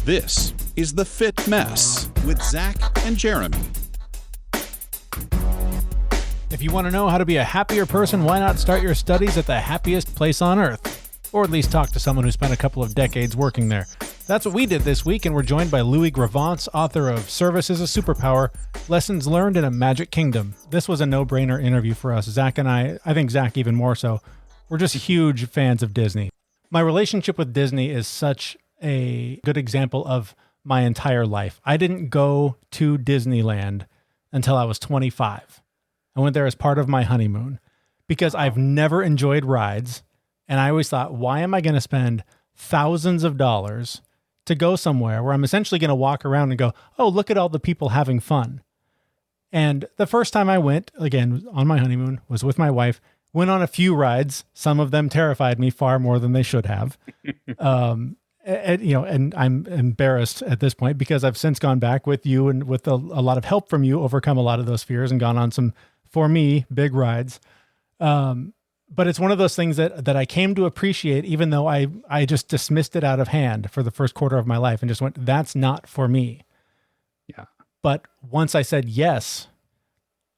This is The Fit Mess with Zach and Jeremy. If you want to know how to be a happier person, why not start your studies at the happiest place on earth? Or at least talk to someone who spent a couple of decades working there. That's what we did this week, and we're joined by Louie Gravance, author of Service is a Superpower, Lessons Learned in a Magic Kingdom. This was a no-brainer interview for us. Zach and I think Zach even more so, we're just huge fans of Disney. My relationship with Disney is such a good example of my entire life. I didn't go to Disneyland until I was 25. I went there as part of my honeymoon because I've never enjoyed rides. And I always thought, why am I going to spend thousands of dollars to go somewhere where I'm essentially going to walk around and go, oh, look at all the people having fun. And the first time I went, again, on my honeymoon, was with my wife, went on a few rides. Some of them terrified me far more than they should have. And I'm embarrassed at this point because I've since gone back with you and with a lot of help from you, overcome a lot of those fears and gone on some, for me, big rides. But it's one of those things that I came to appreciate, even though I just dismissed it out of hand for the first quarter of my life and just went, that's not for me. Yeah. But once I said yes,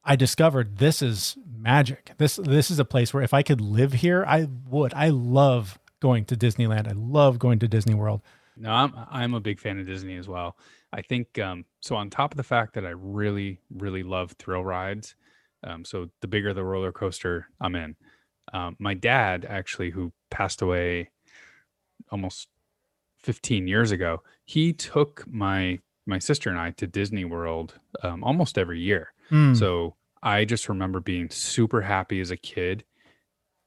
I discovered this is magic. This is a place where if I could live here, I would. I love going to Disneyland. I love going to Disney World. No, I'm a big fan of Disney as well. I think so. On top of the fact that I really, really love thrill rides, so the bigger the roller coaster, I'm in. My dad, actually, who passed away almost 15 years ago, he took my sister and I to Disney World almost every year. So I just remember being super happy as a kid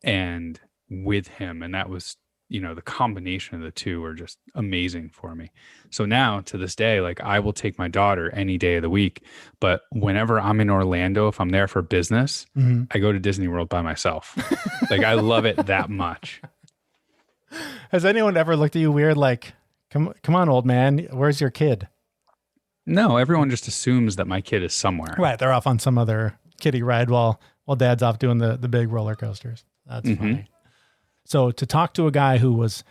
and with him. And that was, the combination of the two were just amazing for me. So now to this day, like I will take my daughter any day of the week, but whenever I'm in Orlando, if I'm there for business, I go to Disney World by myself. Like I love it that much. Has anyone ever looked at you weird? Like, come on, old man, where's your kid? No, everyone just assumes that my kid is somewhere. Right. They're off on some other kiddie ride while dad's off doing the big roller coasters. That's funny. So to talk to a guy who was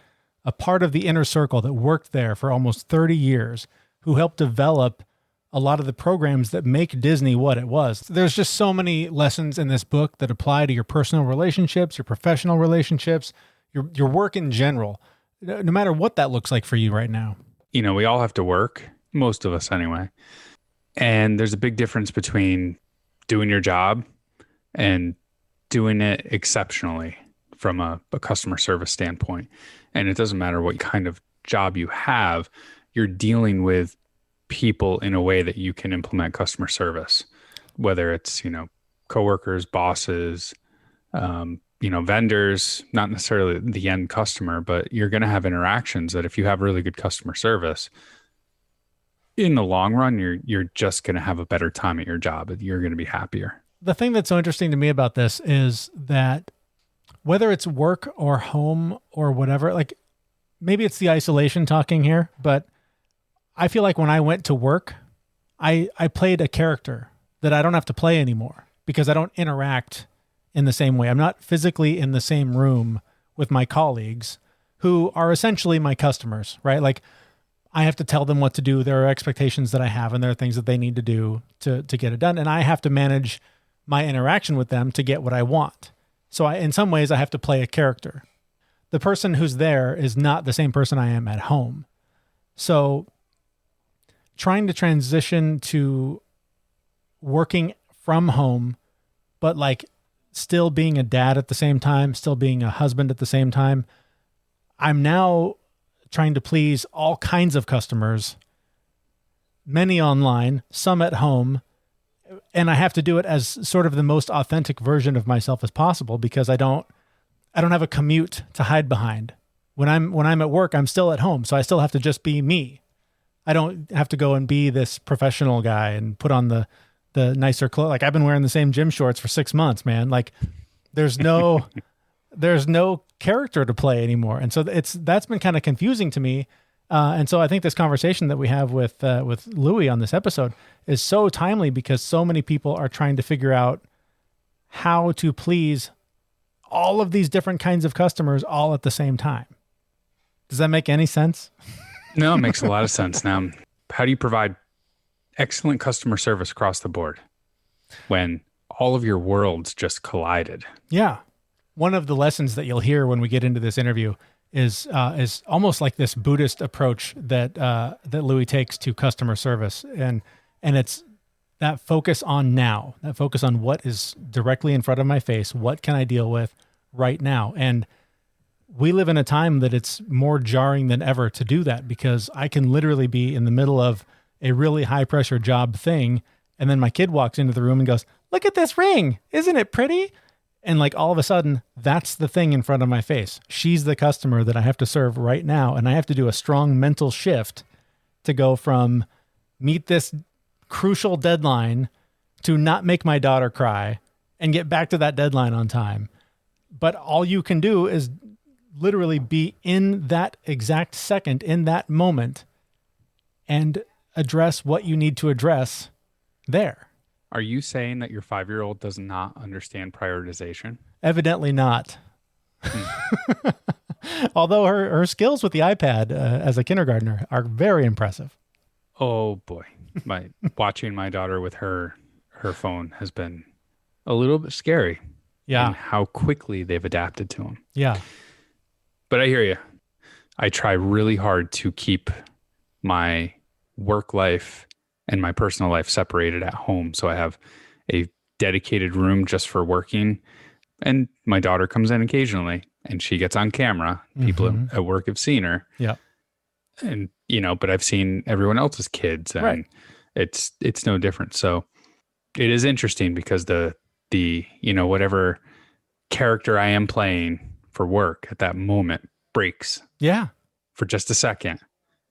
a part of the inner circle that worked there for almost 30 years, who helped develop a lot of the programs that make Disney what it was. There's just so many lessons in this book that apply to your personal relationships, your professional relationships, your work in general, no matter what that looks like for you right now. We all have to work, most of us anyway. And there's a big difference between doing your job and doing it exceptionally from a customer service standpoint. And it doesn't matter what kind of job you have, you're dealing with people in a way that you can implement customer service, whether it's, coworkers, bosses, vendors, not necessarily the end customer, but you're going to have interactions that if you have really good customer service, in the long run, you're just going to have a better time at your job. You're going to be happier. The thing that's so interesting to me about this is that whether it's work or home or whatever, like maybe it's the isolation talking here, but I feel like when I went to work, I played a character that I don't have to play anymore because I don't interact in the same way. I'm not physically in the same room with my colleagues who are essentially my customers, right? Like I have to tell them what to do. There are expectations that I have and there are things that they need to do to get it done. And I have to manage my interaction with them to get what I want. So in some ways I have to play a character. The person who's there is not the same person I am at home. So trying to transition to working from home, but like still being a dad at the same time, still being a husband at the same time. I'm now trying to please all kinds of customers, many online, some at home. And I have to do it as sort of the most authentic version of myself as possible because I don't have a commute to hide behind. When I'm at work, I'm still at home. So I still have to just be me. I don't have to go and be this professional guy and put on the nicer clothes. Like I've been wearing the same gym shorts for 6 months, man. Like there's no character to play anymore. And so that's been kind of confusing to me. And so I think this conversation that we have with Louie on this episode is so timely because so many people are trying to figure out how to please all of these different kinds of customers all at the same time. Does that make any sense? No, it makes a lot of sense. Now, how do you provide excellent customer service across the board when all of your worlds just collided? Yeah. One of the lessons that you'll hear when we get into this interview is almost like this Buddhist approach that Louie takes to customer service, and it's that focus on now, that focus on what is directly in front of my face, what can I deal with right now, and we live in a time that it's more jarring than ever to do that, because I can literally be in the middle of a really high pressure job thing, and then my kid walks into the room and goes, "Look at this ring, isn't it pretty?" And like all of a sudden, that's the thing in front of my face. She's the customer that I have to serve right now. And I have to do a strong mental shift to go from meet this crucial deadline to not make my daughter cry and get back to that deadline on time. But all you can do is literally be in that exact second, in that moment, and address what you need to address there. Are you saying that your 5-year-old does not understand prioritization? Evidently not. Although her skills with the iPad as a kindergartner are very impressive. Oh boy, watching my daughter with her phone has been a little bit scary. Yeah, and how quickly they've adapted to them. yeah, But I hear you. I try really hard to keep my work life and my personal life separated at home. So I have a dedicated room just for working. And my daughter comes in occasionally and she gets on camera. People at work have seen her. yeah. And, but I've seen everyone else's kids, and Right. it's no different. So it is interesting because the whatever character I am playing for work at that moment breaks Yeah. for just a second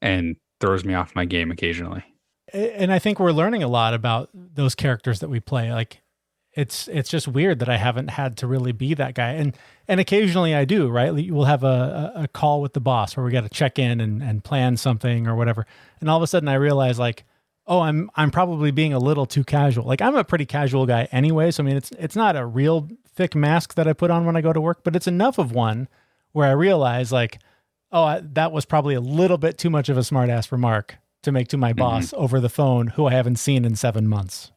and throws me off my game occasionally. And I think we're learning a lot about those characters that we play. Like it's just weird that I haven't had to really be that guy. And occasionally I do, right? We'll have a call with the boss where we got to check in and plan something or whatever. And all of a sudden I realize like, oh, I'm probably being a little too casual. Like I'm a pretty casual guy anyway. So I mean, it's not a real thick mask that I put on when I go to work, but it's enough of one where I realize like, oh, that was probably a little bit too much of a smart ass remark to make to my boss over the phone who I haven't seen in 7 months.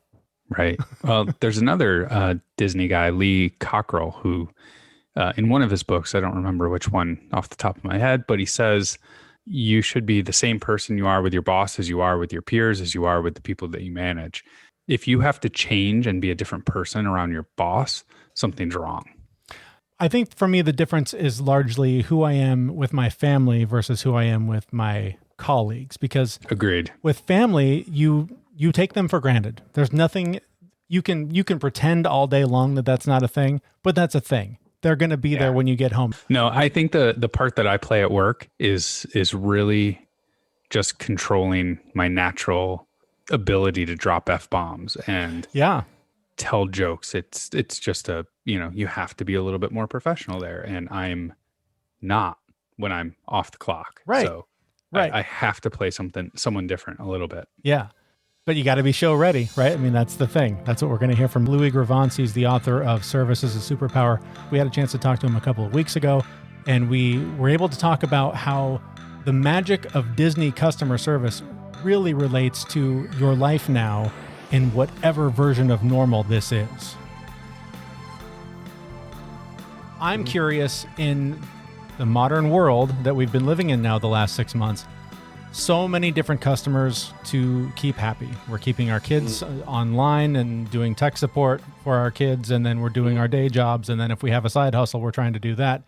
Right. Well, there's another Disney guy, Lee Cockrell, who in one of his books, I don't remember which one off the top of my head, but he says you should be the same person you are with your boss as you are with your peers, as you are with the people that you manage. If you have to change and be a different person around your boss, something's wrong. I think for me, the difference is largely who I am with my family versus who I am with my colleagues, because Agreed. with family, you take them for granted. There's nothing you can pretend all day long that that's not a thing, but that's a thing. They're going to be there when you get home. No, I think the part that I play at work is really just controlling my natural ability to drop F-bombs and tell jokes. It's just you have to be a little bit more professional there, and I'm not when I'm off the clock. Right. So right. I have to play someone different a little bit. Yeah. But you got to be show ready, right? I mean, that's the thing. That's what we're going to hear from Louie Gravance. He's the author of Service is a Superpower. We had a chance to talk to him a couple of weeks ago, and we were able to talk about how the magic of Disney customer service really relates to your life now in whatever version of normal this is. I'm curious, in the modern world that we've been living in now the last 6 months, so many different customers to keep happy. We're keeping our kids online and doing tech support for our kids, and then we're doing our day jobs, and then if we have a side hustle, we're trying to do that.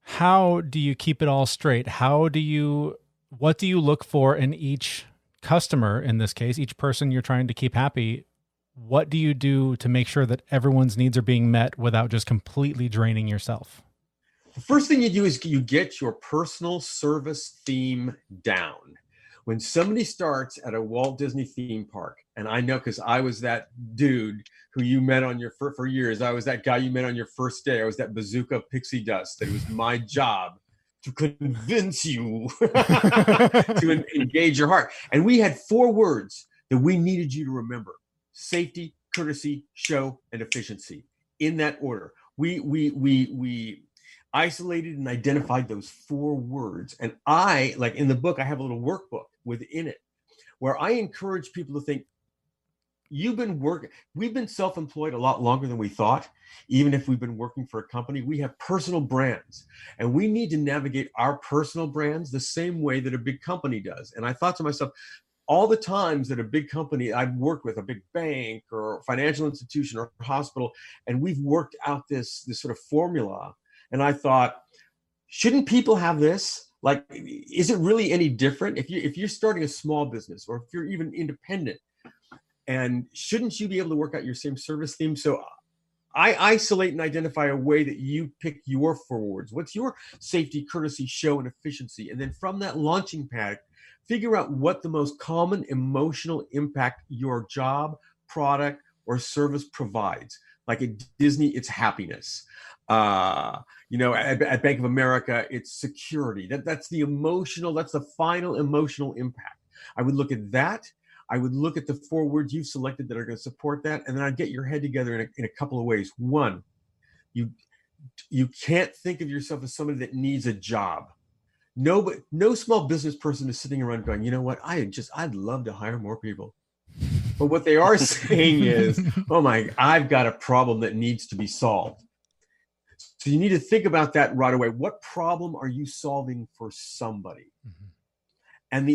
How do you keep it all straight? What do you look for in each customer, in this case, each person you're trying to keep happy? What do you do to make sure that everyone's needs are being met without just completely draining yourself? The first thing you do is you get your personal service theme down. When somebody starts at a Walt Disney theme park, and I know because I was that dude who you met on your for years. I was that guy you met on your first day. I was that bazooka pixie dust. That it was my job to convince you to engage your heart. And we had 4 words that we needed you to remember: safety, courtesy, show, and efficiency. In that order. We isolated and identified those 4 words. And I, like in the book, I have a little workbook within it where I encourage people to think, we've been self-employed a lot longer than we thought. Even if we've been working for a company, we have personal brands, and we need to navigate our personal brands the same way that a big company does. And I thought to myself, all the times that a big company, I've worked with a big bank or financial institution or hospital, and we've worked out this sort of formula. And I thought, shouldn't people have this? Like, is it really any different if you're starting a small business, or if you're even independent? And shouldn't you be able to work out your same service theme? So I isolate and identify a way that you pick your 4 words. What's your safety, courtesy, show, and efficiency? And then from that launching pad, figure out what the most common emotional impact your job, product, or service provides. Like at Disney, it's happiness. At Bank of America, it's security. That's the final emotional impact. I would look at that. I would look at the 4 words you've selected that are going to support that, and then I'd get your head together in a couple of ways. One, you can't think of yourself as somebody that needs a job. No small business person is sitting around going, you know what, I'd love to hire more people. But what they are saying is, I've got a problem that needs to be solved. So you need to think about that right away. What problem are you solving for somebody? Mm-hmm. And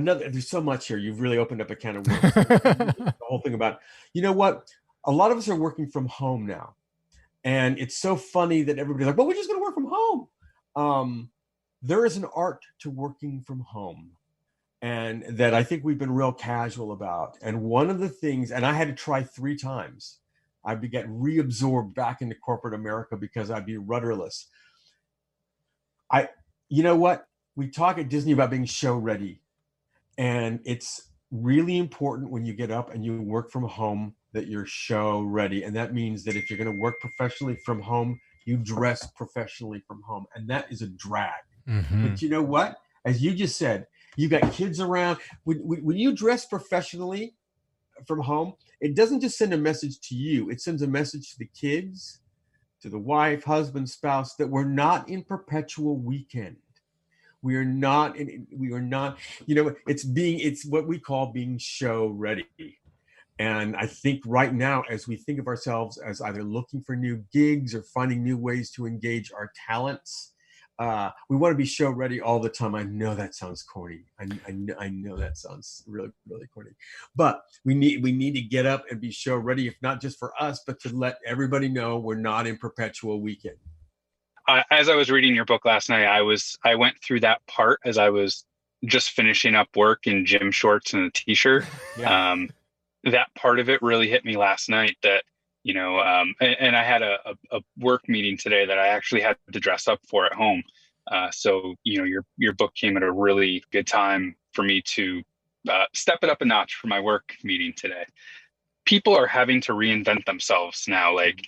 there's so much here. You've really opened up a can of worms. The whole thing about, you know what? A lot of us are working from home now. And it's so funny that everybody's like, well, we're just going to work from home. There is an art to working from home, and that I think we've been real casual about. And one of the things, and I had to try 3 times, I would get reabsorbed back into corporate America because I'd be rudderless. You know what? We talk at Disney about being show ready, and it's really important when you get up and you work from home that you're show ready. And that means that if you're going to work professionally from home, you dress professionally from home, and that is a drag. Mm-hmm. But you know what? As you just said, you got kids around. When you dress professionally from home, it doesn't just send a message to you. It sends a message to the kids, to the wife, husband, spouse, that we're not in perpetual weekend. We are not, it's what we call being show ready. And I think right now, as we think of ourselves as either looking for new gigs or finding new ways to engage our talents, we want to be show ready all the time. I know that sounds corny. I know that sounds really, really corny. But we need to get up and be show ready, if not just for us, but to let everybody know we're not in perpetual weekend. As I was reading your book last night, I went through that part as I was just finishing up work in gym shorts and a t-shirt. Yeah. That part of it really hit me last night, that, and I had a work meeting today that I actually had to dress up for at home. So, your book came at a really good time for me to step it up a notch for my work meeting today. People are having to reinvent themselves now. Like,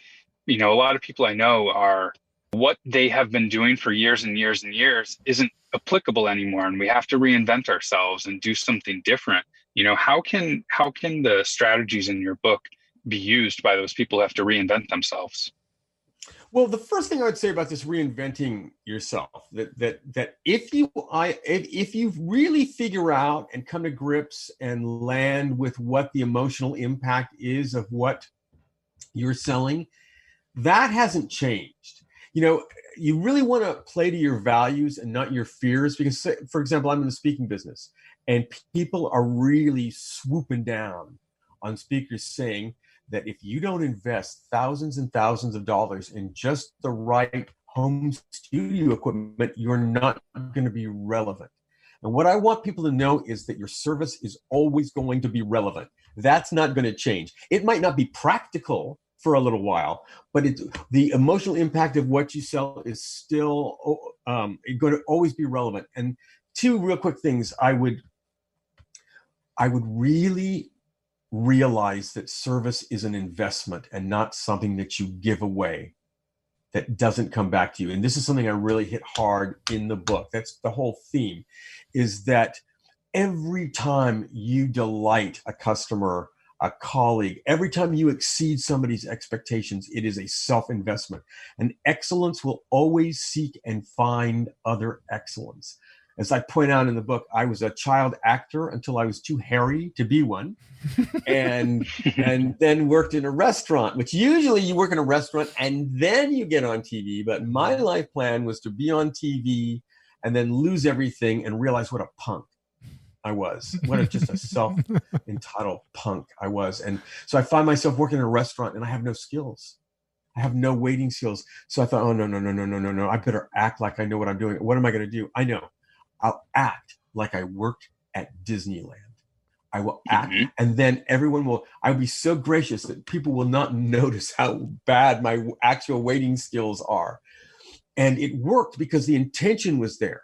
a lot of people I know are, what they have been doing for years and years and years isn't applicable anymore, and we have to reinvent ourselves and do something different. How can the strategies in your book be used by those people who have to reinvent themselves? Well, the first thing I would say about this reinventing yourself, that if you really figure out and come to grips and land with what the emotional impact is of what you're selling, that hasn't changed. You really want to play to your values and not your fears, because, for example, I'm in the speaking business, and people are really swooping down on speakers saying that if you don't invest thousands and thousands of dollars in just the right home studio equipment, you're not going to be relevant. And what I want people to know is that your service is always going to be relevant. That's not going to change. It might not be practical for a little while, but the emotional impact of what you sell is still going to always be relevant. And 2 real quick things, I would really realize that service is an investment and not something that you give away that doesn't come back to you. And this is something I really hit hard in the book. That's the whole theme, is that every time you delight a customer a colleague. Every time you exceed somebody's expectations, it is a self-investment. And excellence will always seek and find other excellence. As I point out in the book, I was a child actor until I was too hairy to be one. and then worked in a restaurant, which usually you work in a restaurant and then you get on TV. But my life plan was to be on TV and then lose everything and realize what a punk I was. Just a self-entitled punk I was. And so I find myself working in a restaurant and I have no skills. I have no waiting skills. So I thought, oh, no. I better act like I know what I'm doing. What am I going to do? I know. I'll act like I worked at Disneyland. I will act, and then I'll be so gracious that people will not notice how bad my actual waiting skills are. And it worked because the intention was there.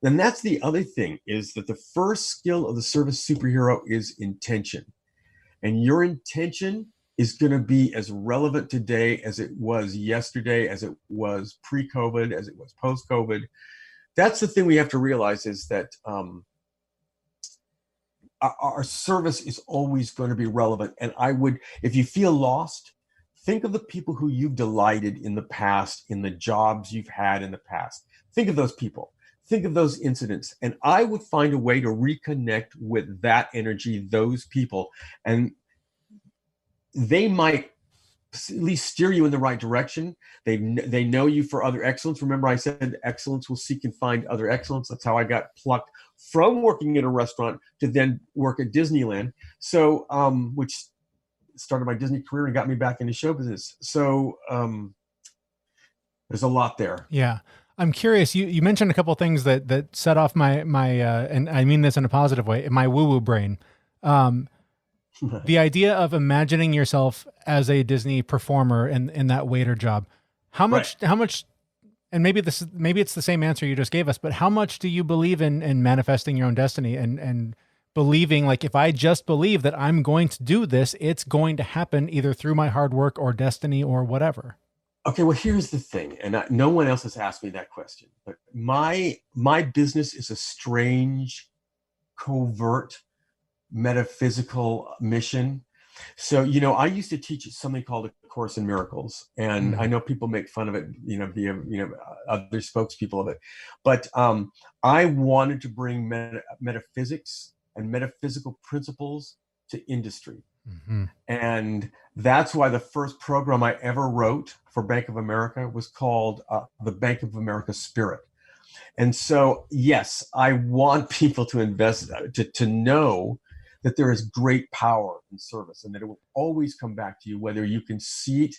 And that's the other thing, is that the first skill of the service superhero is intention. And your intention is going to be as relevant today as it was yesterday, as it was pre-COVID, as it was post-COVID. That's the thing we have to realize, is that our service is always going to be relevant. And if you feel lost, think of the people who you've delighted in the past, in the jobs you've had in the past. Think of those people. Think of those incidents. And I would find a way to reconnect with that energy, those people. And they might at least steer you in the right direction. They know you for other excellence. Remember, I said excellence will seek and find other excellence. That's how I got plucked from working in a restaurant to then work at Disneyland. So, which started my Disney career and got me back into show business. So, there's a lot there. Yeah. I'm curious. You mentioned a couple of things that set off my and I mean this in a positive way, my woo-woo brain. The idea of imagining yourself as a Disney performer in that waiter job. How much, and maybe it's the same answer you just gave us, but how much do you believe in manifesting your own destiny and believing, like, if I just believe that I'm going to do this, it's going to happen either through my hard work or destiny or whatever? Okay, well, here's the thing, and no one else has asked me that question, but my business is a strange, covert, metaphysical mission. So, I used to teach something called A Course in Miracles, and I know people make fun of it, via, other spokespeople of it, but I wanted to bring metaphysics and metaphysical principles to industry. And that's why the first program I ever wrote for Bank of America was called the Bank of America Spirit. And so, yes, I want people to invest, to know that there is great power in service and that it will always come back to you, whether you can see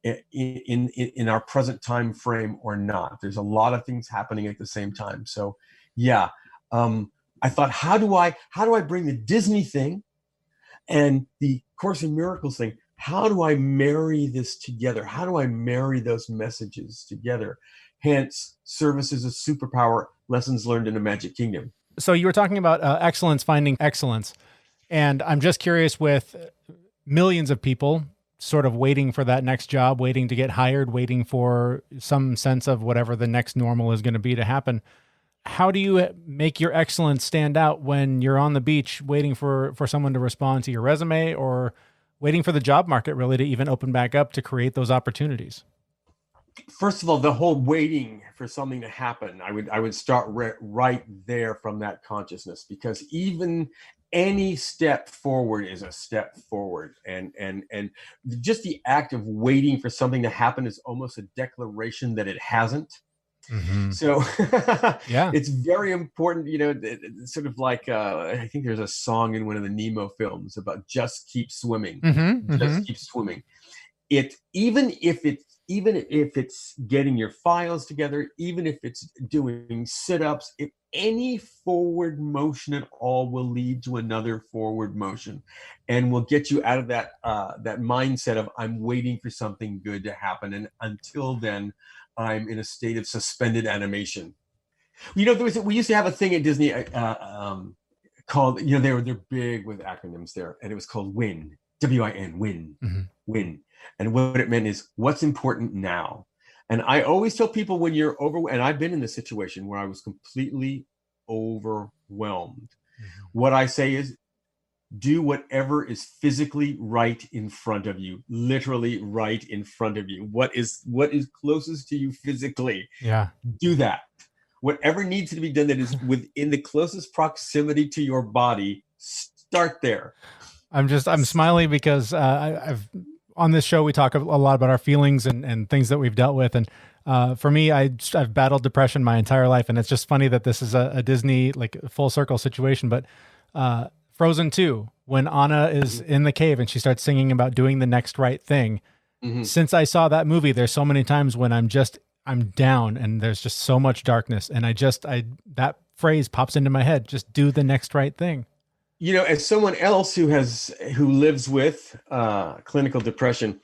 it in our present time frame or not. There's a lot of things happening at the same time. So, yeah, I thought, how do I bring the Disney thing and the Course in Miracles thing? How do I marry this together? How do I marry those messages together? Hence, service is a superpower, lessons learned in a Magic Kingdom. So you were talking about excellence, finding excellence. And I'm just curious, with millions of people sort of waiting for that next job, waiting to get hired, waiting for some sense of whatever the next normal is going to be to happen, how do you make your excellence stand out when you're on the beach waiting for someone to respond to your resume, or waiting for the job market really to even open back up to create those opportunities? First of all, the whole waiting for something to happen, I would start right there from that consciousness, because even any step forward is a step forward, and just the act of waiting for something to happen is almost a declaration that it hasn't. So yeah, it's very important, it's sort of like I think there's a song in one of the Nemo films about just keep swimming, just keep swimming. Even if it's getting your files together, even if it's doing sit-ups, if any forward motion at all will lead to another forward motion and will get you out of that mindset of I'm waiting for something good to happen, and until then I'm in a state of suspended animation. We used to have a thing at Disney called, they're big with acronyms there, and it was called WIN, W-I-N, WIN, WIN. And what it meant is, what's important now? And I always tell people, when you're and I've been in this situation where I was completely overwhelmed. What I say is, do whatever is physically right in front of you, literally right in front of you. What is closest to you physically? Yeah. Do that. Whatever needs to be done that is within the closest proximity to your body, start there. I'm smiling because I've on this show we talk a lot about our feelings and things that we've dealt with, and for me, I've battled depression my entire life, and it's just funny that this is a Disney like full circle situation. But Frozen 2, when Anna is in the cave and she starts singing about doing the next right thing. Since I saw that movie, there's so many times when I'm down and there's just so much darkness, and that phrase pops into my head: just do the next right thing. You know, as someone else who lives with clinical depression,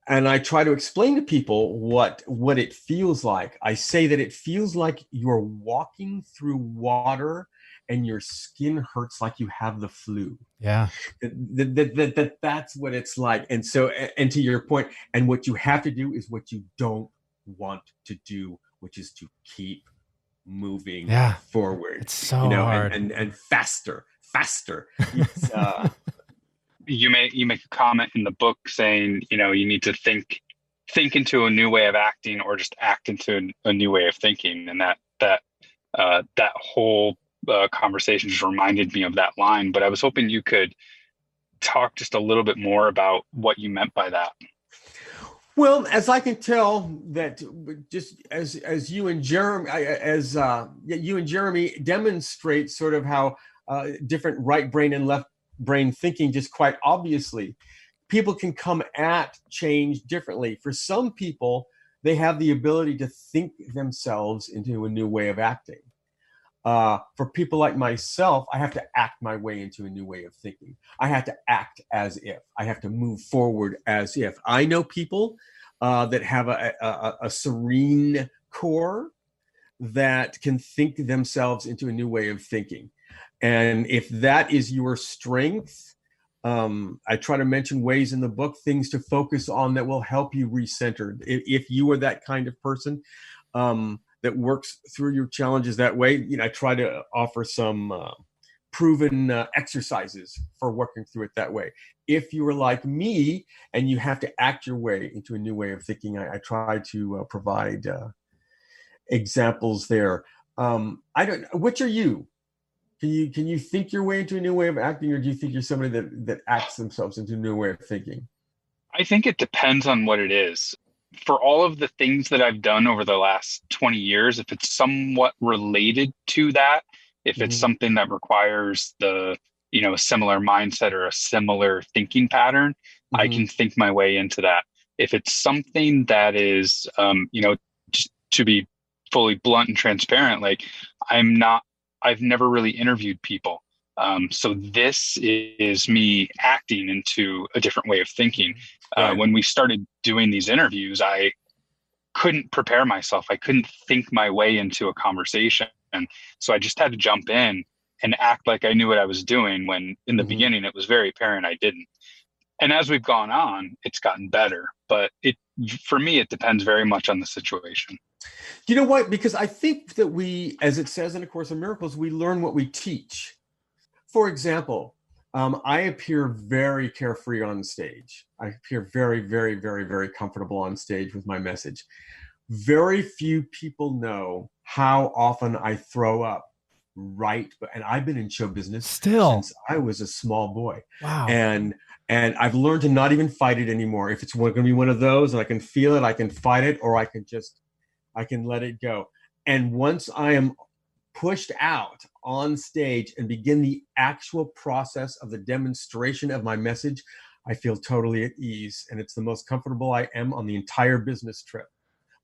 and I try to explain to people what it feels like. I say that it feels like you're walking through water and your skin hurts like you have the flu. Yeah. That's what it's like. And so, and to your point, and what you have to do is what you don't want to do, which is to keep moving forward. It's so hard. And faster. It's, you make a comment in the book saying, you need to think into a new way of acting, or just act into a new way of thinking. And that whole conversation just reminded me of that line. But I was hoping you could talk just a little bit more about what you meant by that. Well, as I can tell, that just as you and Jeremy, you and Jeremy demonstrate sort of how different right brain and left brain thinking, just quite obviously, people can come at change differently. For some people, they have the ability to think themselves into a new way of acting. For people like myself, I have to act my way into a new way of thinking. I have to act as if. I have to move forward as if. I know people that have a serene core that can think themselves into a new way of thinking. And if that is your strength, I try to mention ways in the book, things to focus on that will help you recenter. If you are that kind of person that works through your challenges that way, I try to offer some proven exercises for working through it that way. If you are like me and you have to act your way into a new way of thinking, I try to provide examples there. Which are you? Can you think your way into a new way of acting, or do you think you're somebody that acts themselves into a new way of thinking? I think it depends on what it is. For all of the things that I've done over the last 20 years, if it's somewhat related to that, if it's something that requires a similar mindset or a similar thinking pattern, I can think my way into that. If it's something that is, just to be fully blunt and transparent, like I've never really interviewed people. So this is me acting into a different way of thinking. Right. When we started doing these interviews, I couldn't prepare myself. I couldn't think my way into a conversation. And so I just had to jump in and act like I knew what I was doing, when in the beginning, it was very apparent I didn't. And as we've gone on, it's gotten better. But for me, it depends very much on the situation. You know what? Because I think that we, as it says in A Course in Miracles, we learn what we teach. For example, I appear very carefree on stage. I appear very, very, very, very comfortable on stage with my message. Very few people know how often I throw up. And I've been in show business since I was a small boy. Wow. And I've learned to not even fight it anymore. If it's going to be one of those and I can feel it, I can fight it, or I can let it go. And once I am pushed out on stage and begin the actual process of the demonstration of my message, I feel totally at ease, and it's the most comfortable I am on the entire business trip.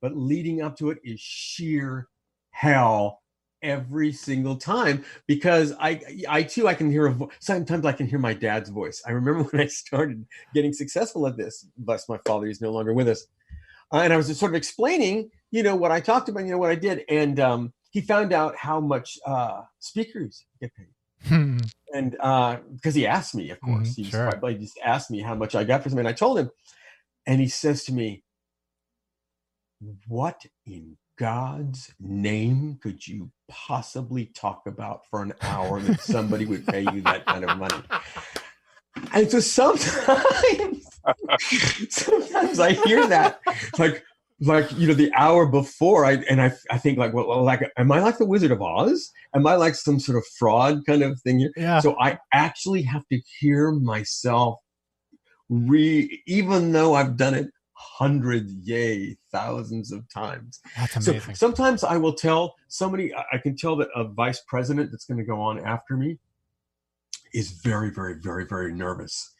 But leading up to it is sheer hell every single time, because I too, I can hear sometimes I can hear my dad's voice. I remember when I started getting successful at this, bless my father, he's no longer with us. And I was just sort of explaining, what I talked about, what I did. And he found out how much speakers get paid. And because he asked me, of course, he just asked me how much I got for something. And I told him, and he says to me, "What in God's name could you possibly talk about for an hour that somebody would pay you that kind of money? And so sometimes I hear that, like the hour before, I think like, well, like, am I like the Wizard of Oz? Am I like some sort of fraud kind of thing? Yeah. So I actually have to hear myself even though I've done it hundreds, thousands of times. That's amazing. So sometimes I will tell somebody, I can tell that a vice president that's going to go on after me is very, very, very, very nervous.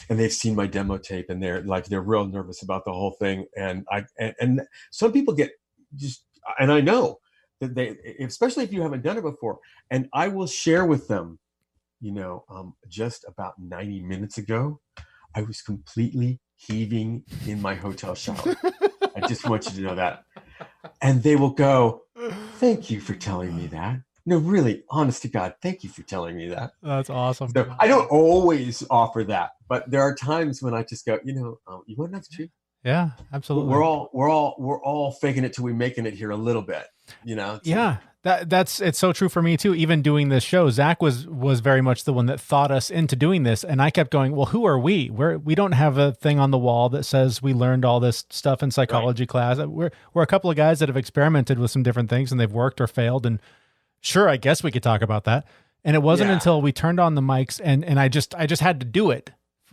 And they've seen my demo tape and they're real nervous about the whole thing. And some people get and I know that especially if you haven't done it before, and I will share with them, just about 90 minutes ago, I was completely heaving in my hotel shower. I just want you to know that. And they will go, thank you for telling me that. No, really, honest to God, thank you for telling me that. That's awesome. So I don't always offer that, but there are times when I just go, you want to know the truth? Yeah, absolutely. We're all faking it till we making it here a little bit, Yeah, it's so true for me too. Even doing this show, Zach was very much the one that thought us into doing this, and I kept going, well, who are we? We don't have a thing on the wall that says we learned all this stuff in psychology class. We're a couple of guys that have experimented with some different things and they've worked or failed, and sure, I guess we could talk about that. And it wasn't until we turned on the mics and I just had to do it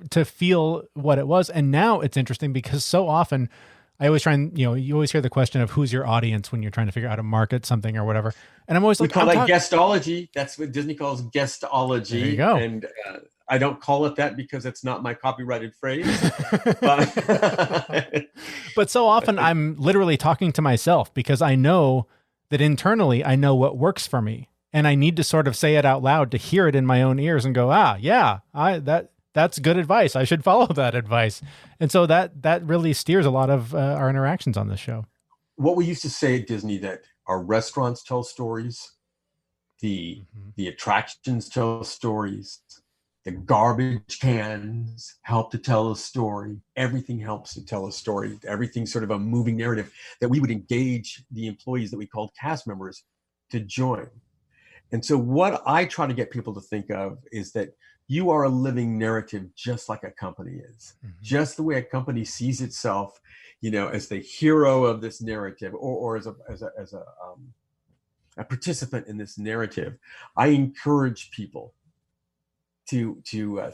to feel what it was. And now it's interesting because so often I always try and, you always hear the question of who's your audience when you're trying to figure out how to market something or whatever. And I'm always we call that Guestology. That's what Disney calls Guestology. There you go. And I don't call it that because it's not my copyrighted phrase. But so often I'm literally talking to myself because I know that internally I know what works for me. And I need to sort of say it out loud to hear it in my own ears and go, that's good advice. I should follow that advice. And so that really steers a lot of our interactions on this show. What we used to say at Disney, that our restaurants tell stories, the attractions tell stories, the garbage cans help to tell a story. Everything helps to tell a story. Everything's sort of a moving narrative that we would engage the employees that we called cast members to join. And so what I try to get people to think of is that you are a living narrative, just like a company is, just the way a company sees itself, as the hero of this narrative, or as a participant in this narrative. I encourage people to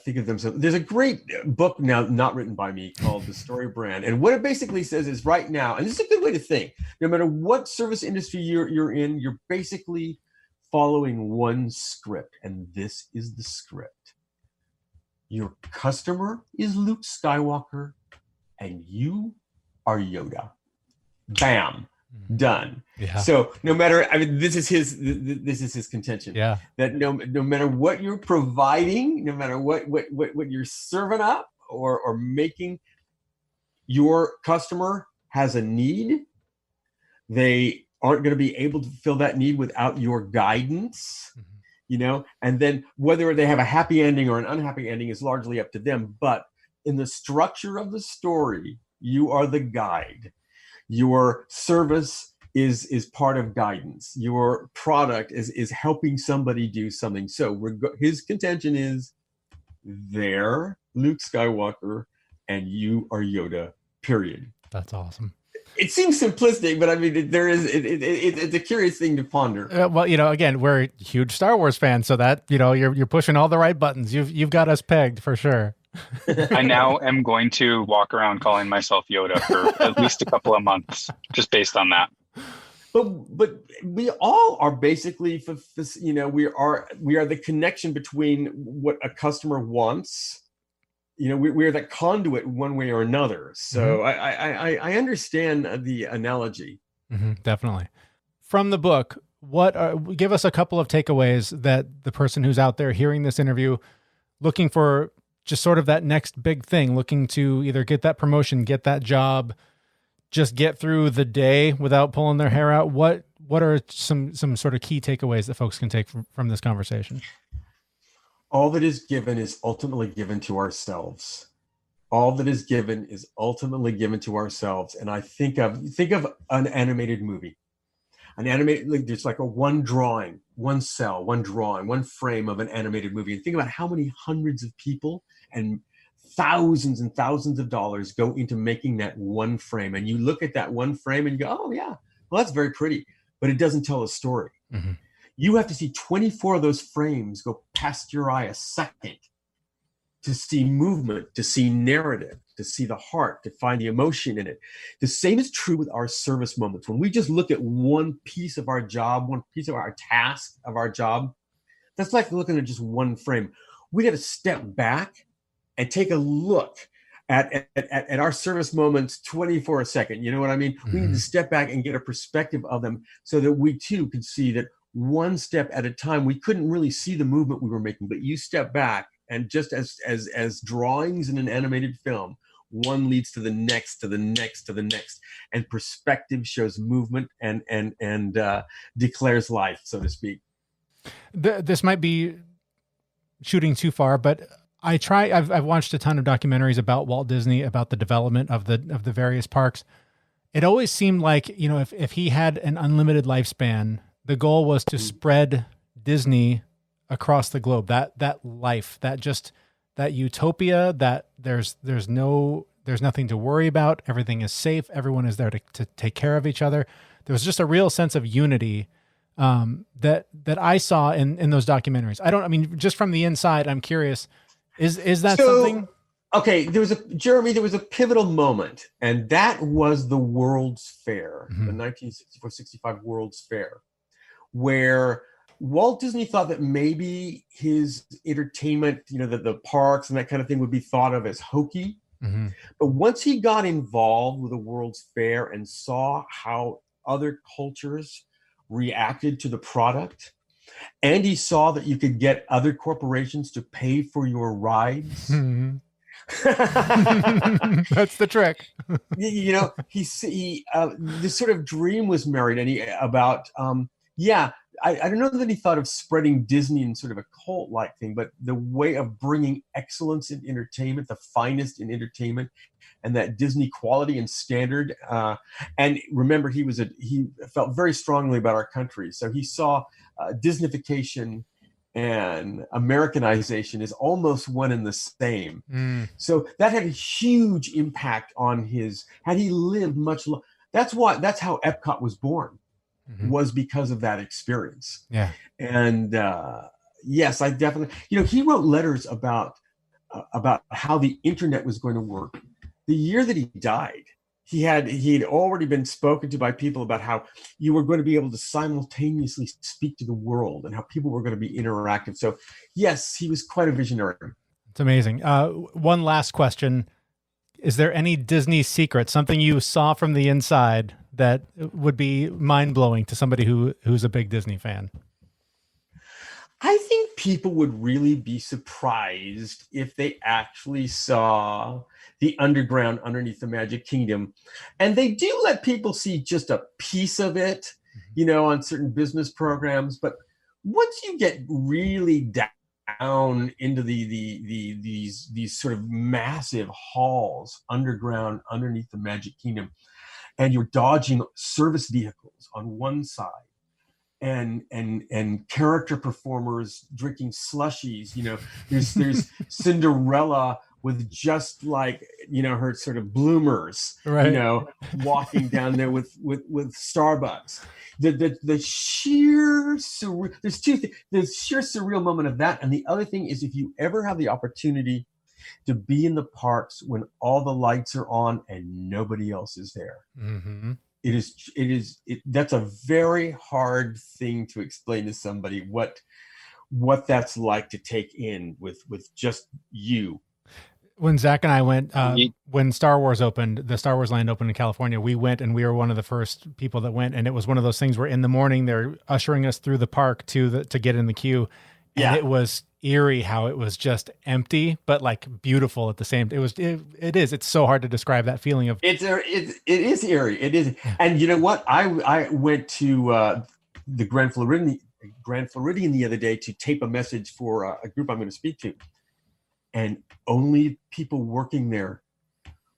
think of themselves. There's a great book now, not written by me, called The Story Brand. And what it basically says is, right now, and this is a good way to think, no matter what service industry you're in, you're basically following one script. And this is the script. Your customer is Luke Skywalker and you are Yoda. Bam. Done. Yeah. So no matter, this is his contention. Yeah. That no matter what you're providing, no matter what you're serving up or making, your customer has a need. They aren't going to be able to fill that need without your guidance, and then whether they have a happy ending or an unhappy ending is largely up to them. But in the structure of the story, you are the guide. Your service is part of guidance. Your product is helping somebody do something. So his contention is, they're Luke Skywalker and you are Yoda, period. That's awesome. It seems simplistic, but I mean, it's a curious thing to ponder. Well, again, we're huge Star Wars fans, so that, you're pushing all the right buttons. You've got us pegged for sure. I now am going to walk around calling myself Yoda for at least a couple of months, just based on that. But we all are basically, we are the connection between what a customer wants. We're the conduit one way or another. So I understand the analogy. Definitely. From the book, give us a couple of takeaways that the person who's out there hearing this interview, looking for just sort of that next big thing, looking to either get that promotion, get that job, just get through the day without pulling their hair out. What are some sort of key takeaways that folks can take from this conversation? All that is given is ultimately given to ourselves. All that is given is ultimately given to ourselves. And I think of an animated movie. an animated, like, there's like a one drawing, one cell, one drawing, one frame of an animated movie. And think about how many hundreds of people and thousands and thousands of dollars go into making that one frame. And you look at that one frame and you go, oh yeah, well, that's very pretty, but it doesn't tell a story. Mm-hmm. You have to see 24 of those frames go past your eye a second to see movement, to see narrative, to see the heart, to find the emotion in it. The same is true with our service moments. When we just look at one piece of our job, one piece of our task of our job, that's like looking at just one frame. We got to step back and take a look at our service moments 24 a second. You know what I mean? Mm-hmm. We need to step back and get a perspective of them so that we too can see that one step at a time. We couldn't really see the movement we were making, but you step back, and just as drawings in an animated film, one leads to the next, to the next, to the next, and perspective shows movement and declares life, so to speak. This might be shooting too far, but I've watched a ton of documentaries about Walt Disney, about the development of the various parks. It always seemed like, you know, if he had an unlimited lifespan, the goal was to spread Disney across the globe, that life, that utopia, that there's nothing to worry about. Everything is safe. Everyone is there to take care of each other. There was just a real sense of unity that I saw in those documentaries. I mean, just from the inside, I'm curious, is that something? Okay, there was a pivotal moment, and that was the World's Fair, the 1964-65 World's Fair, where Walt Disney thought that maybe his entertainment, you know, the parks and that kind of thing would be thought of as hokey. Mm-hmm. But once he got involved with the World's Fair and saw how other cultures reacted to the product, and he saw that you could get other corporations to pay for your rides. Mm-hmm. That's the trick. You know, he this sort of dream was married, and I don't know that he thought of spreading Disney in sort of a cult-like thing, but the way of bringing excellence in entertainment, the finest in entertainment, and that Disney quality and standard. And remember, he felt very strongly about our country, so he saw Disneyfication and Americanization is almost one and the same. So that had a huge impact on had he lived much longer. That's how Epcot was born. Mm-hmm. Was because of that experience. Yeah. And yes, I definitely, you know, he wrote letters about how the internet was going to work. The year that he died, he had already been spoken to by people about how you were going to be able to simultaneously speak to the world and how people were going to be interactive. So yes, he was quite a visionary. It's amazing. One last question. Is there any Disney secret, something you saw from the inside that would be mind-blowing to somebody who's a big Disney fan? I think people would really be surprised if they actually saw the underground underneath the Magic Kingdom. And they do let people see just a piece of it, you know, on certain business programs. But once you get really down into these sort of massive halls underground underneath the Magic Kingdom, and you're dodging service vehicles on one side and character performers drinking slushies, you know, there's Cinderella with just like, you know, her sort of bloomers, right, you know, walking down there with Starbucks. The sheer surreal, there's two things. There's sheer surreal moment of that, and the other thing is, if you ever have the opportunity to be in the parks when all the lights are on and nobody else is there, mm-hmm. That's a very hard thing to explain to somebody what that's like to take in with just you. When Zach and I went, when Star Wars opened, the Star Wars Land opened in California, we went, and we were one of the first people that went. And it was one of those things where in the morning they're ushering us through the park to get in the queue. And it was eerie how it was just empty, but like beautiful at the same time. It's so hard to describe that feeling of. It is eerie. It is. And you know what? I went to the Grand Floridian the other day to tape a message for a group I'm going to speak to. And only people working there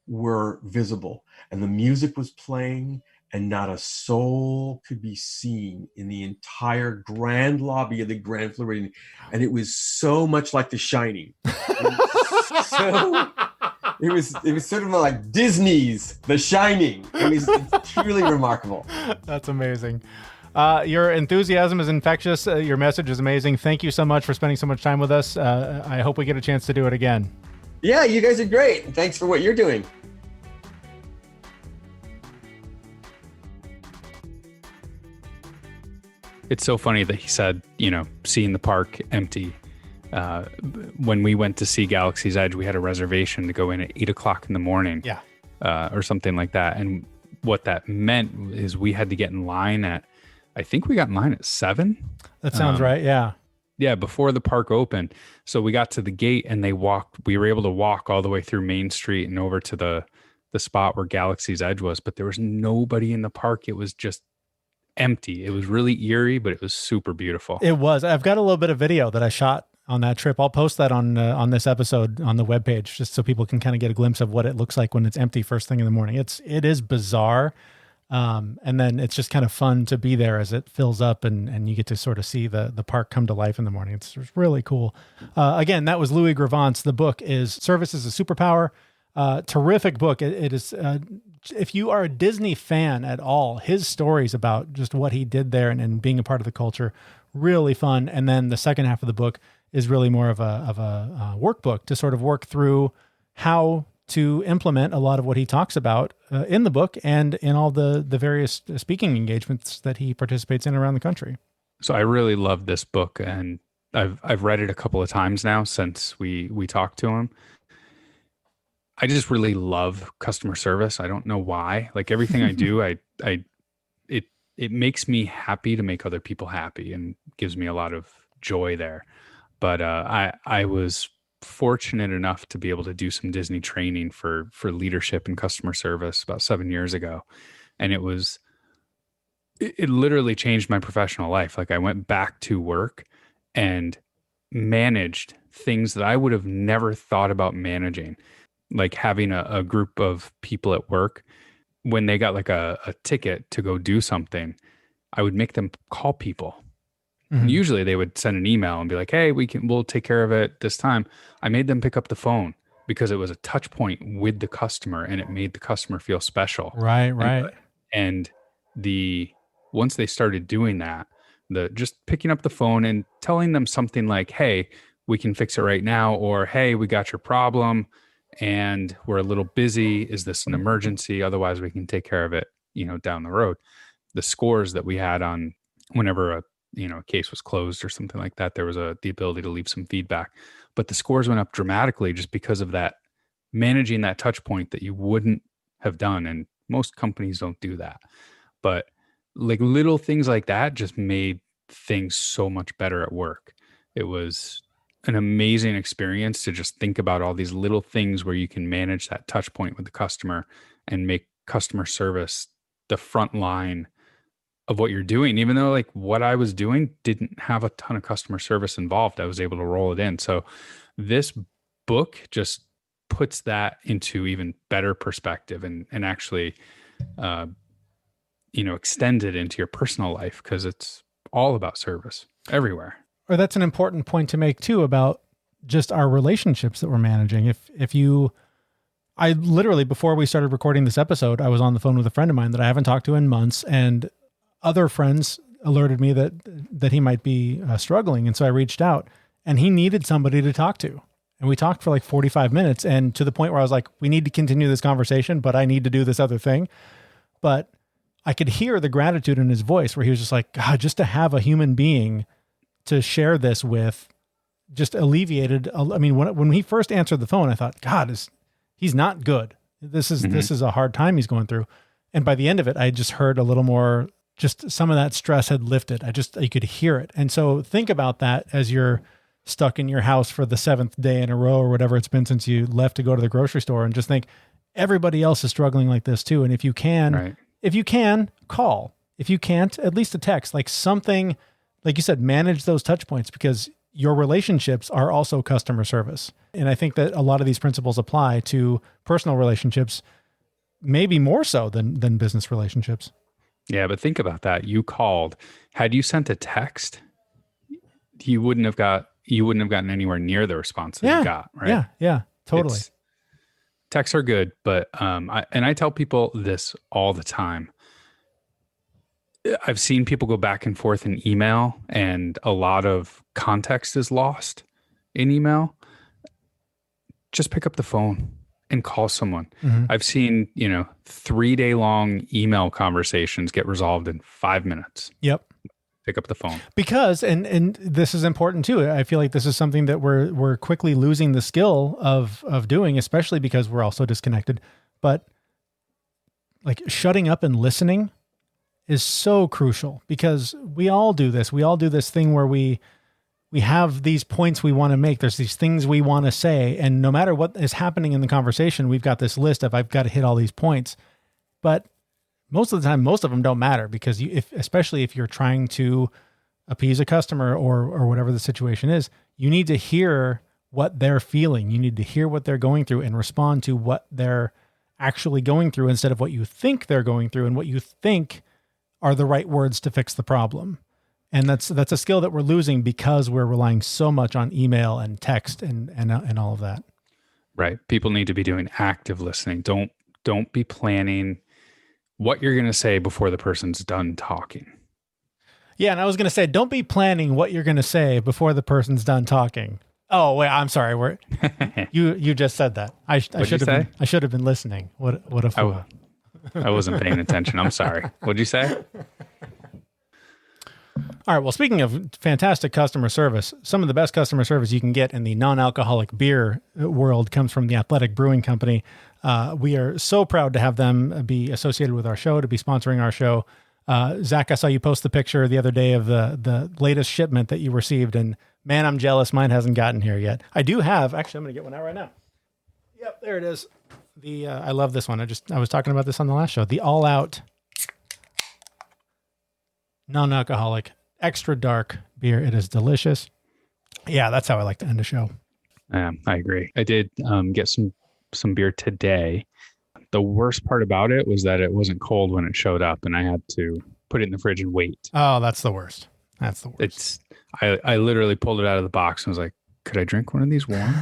were visible, and the music was playing, and not a soul could be seen in the entire grand lobby of the Grand Floridian. And it was so much like The Shining. It was sort of like Disney's The Shining. It's truly remarkable. That's amazing. Your enthusiasm is infectious. Your message is amazing. Thank you so much for spending so much time with us. I hope we get a chance to do it again. Yeah, you guys are great. Thanks for what you're doing. It's so funny that he said, seeing the park empty. When we went to see Galaxy's Edge, we had a reservation to go in at 8:00 in the morning. Yeah. Or something like that. And what that meant is we had to get in line I think we got in line at 7. That sounds right. Yeah. Yeah. Before the park opened. So we got to the gate and we were able to walk all the way through Main Street and over to the spot where Galaxy's Edge was, but there was nobody in the park. It was just empty. It was really eerie, but it was super beautiful. It was. I've got a little bit of video that I shot on that trip. I'll post that on this episode on the webpage, just so people can kind of get a glimpse of what it looks like when it's empty first thing in the morning. It is bizarre. And then it's just kind of fun to be there as it fills up and you get to sort of see the park come to life in the morning. It's really cool. Again, that was Louie Gravance. The book is Service is a Superpower. Terrific book. It is, if you are a Disney fan at all, his stories about just what he did there and being a part of the culture, really fun. And then the second half of the book is really more of a workbook to sort of work through how to implement a lot of what he talks about in the book and in all the various speaking engagements that he participates in around the country. So I really love this book, and I've read it a couple of times now since we talked to him. I just really love customer service. I don't know why. Like everything I do, it makes me happy to make other people happy and gives me a lot of joy there. But I was fortunate enough to be able to do some Disney training for leadership and customer service about 7 years ago. And it literally changed my professional life. Like I went back to work and managed things that I would have never thought about managing. Like having a group of people at work, when they got like a ticket to go do something, I would make them call people. Mm-hmm. Usually they would send an email and be like, hey, we'll take care of it this time. I made them pick up the phone because it was a touch point with the customer and it made the customer feel special. Right. And once they started doing that, just picking up the phone and telling them something like, hey, we can fix it right now, or hey, we got your problem and we're a little busy. Is this an emergency? Otherwise we can take care of it, down the road. The scores that we had on whenever a case was closed or something like that, there was the ability to leave some feedback, but the scores went up dramatically just because of that, managing that touch point that you wouldn't have done. And most companies don't do that, but like little things like that just made things so much better at work. It was an amazing experience to just think about all these little things where you can manage that touch point with the customer and make customer service the front line of what you're doing. Even though like what I was doing didn't have a ton of customer service involved, I was able to roll it in. So this book just puts that into even better perspective and actually, extend it into your personal life, because it's all about service everywhere. Or that's an important point to make too about just our relationships that we're managing. I literally, before we started recording this episode, I was on the phone with a friend of mine that I haven't talked to in months, and other friends alerted me that he might be struggling. And so I reached out, and he needed somebody to talk to. And we talked for like 45 minutes, and to the point where I was like, we need to continue this conversation, but I need to do this other thing. But I could hear the gratitude in his voice where he was just like, God, just to have a human being to share this with just alleviated. I mean, when he first answered the phone, I thought, God, he's not good. This is a hard time he's going through. And by the end of it, I just heard a little more, just some of that stress had lifted. You could hear it. And so think about that as you're stuck in your house for the 7th day in a row or whatever it's been since you left to go to the grocery store, and just think everybody else is struggling like this too. And if you can, call. If you can't, at least a text, like something, like you said, manage those touch points, because your relationships are also customer service. And I think that a lot of these principles apply to personal relationships, maybe more so than business relationships. Yeah, but think about that. You called. Had you sent a text, you wouldn't have gotten anywhere near the response that you got, right? Yeah, totally. Texts are good, but I tell people this all the time. I've seen people go back and forth in email, and a lot of context is lost in email. Just pick up the phone and call someone. Mm-hmm. I've seen, 3-day long email conversations get resolved in 5 minutes. Yep. Pick up the phone. Because, and this is important too. I feel like this is something that we're quickly losing the skill of doing, especially because we're all so disconnected. But like shutting up and listening is so crucial, because we all do this. We all do this thing where we have these points we want to make. There's these things we want to say. And no matter what is happening in the conversation, we've got this list of, I've got to hit all these points. But most of the time, most of them don't matter, because especially if you're trying to appease a customer or whatever the situation is, you need to hear what they're feeling. You need to hear what they're going through and respond to what they're actually going through, instead of what you think they're going through and what you think are the right words to fix the problem. And that's a skill that we're losing because we're relying so much on email and text and all of that. Right. People need to be doing active listening. Don't be planning what you're going to say before the person's done talking. Yeah. And I was going to say, don't be planning what you're going to say before the person's done talking. Oh, wait, I'm sorry. You just said that. I should have been listening. What a fool. I wasn't paying attention. I'm sorry. What'd you say? All right. Well, speaking of fantastic customer service, some of the best customer service you can get in the non-alcoholic beer world comes from the Athletic Brewing Company. We are so proud to have them be associated with our show, to be sponsoring our show. Zach, I saw you post the picture the other day of the latest shipment that you received, and man, I'm jealous. Mine hasn't gotten here yet. I do have. Actually, I'm going to get one out right now. Yep, there it is. I love this one. I was talking about this on the last show. The All Out non-alcoholic extra dark beer. It is delicious. Yeah, that's how I like to end a show. I agree. I did get some beer today. The worst part about it was that it wasn't cold when it showed up, and I had to put it in the fridge and wait. Oh, that's the worst. That's the worst. I literally pulled it out of the box and was like, could I drink one of these warm?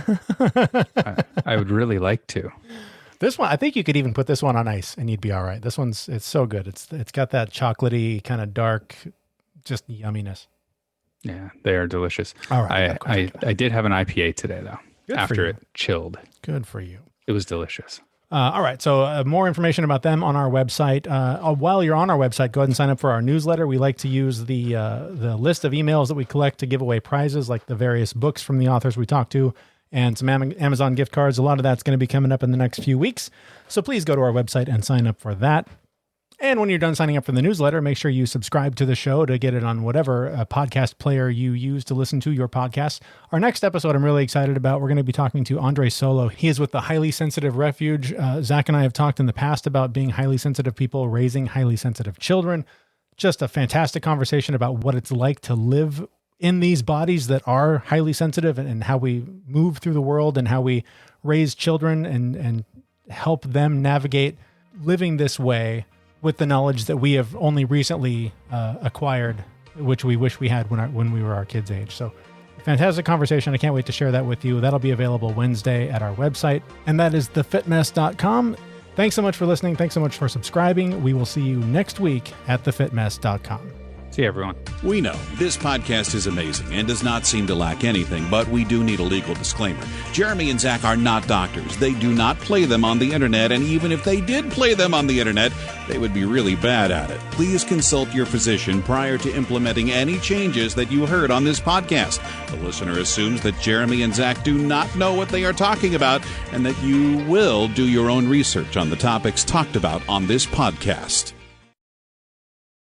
I would really like to. This one, I think you could even put this one on ice and you'd be all right. It's so good. It's got that chocolatey kind of dark, just yumminess. Yeah, they are delicious. All right. I did have an IPA today though. Good after it chilled. Good for you. It was delicious. All right. So more information about them on our website. While you're on our website, go ahead and sign up for our newsletter. We like to use the list of emails that we collect to give away prizes, like the various books from the authors we talk to, and some Amazon gift cards. A lot of that's going to be coming up in the next few weeks. So please go to our website and sign up for that. And when you're done signing up for the newsletter, make sure you subscribe to the show to get it on whatever podcast player you use to listen to your podcast. Our next episode I'm really excited about. We're going to be talking to Andre Solo. He is with the Highly Sensitive Refuge. Zach and I have talked in the past about being highly sensitive people, raising highly sensitive children. Just a fantastic conversation about what it's like to live in these bodies that are highly sensitive, and how we move through the world and how we raise children and help them navigate living this way with the knowledge that we have only recently acquired, which we wish we had when we were our kids' age. So fantastic conversation. I can't wait to share that with you. That'll be available Wednesday at our website, and that is thefitmess.com. Thanks so much for listening. Thanks so much for subscribing. We will see you next week at thefitmess.com. See you, everyone. We know this podcast is amazing and does not seem to lack anything, but we do need a legal disclaimer. Jeremy and Zach are not doctors. They do not play them on the internet, and even if they did play them on the internet, they would be really bad at it. Please consult your physician prior to implementing any changes that you heard on this podcast. The listener assumes that Jeremy and Zach do not know what they are talking about, and that you will do your own research on the topics talked about on this podcast.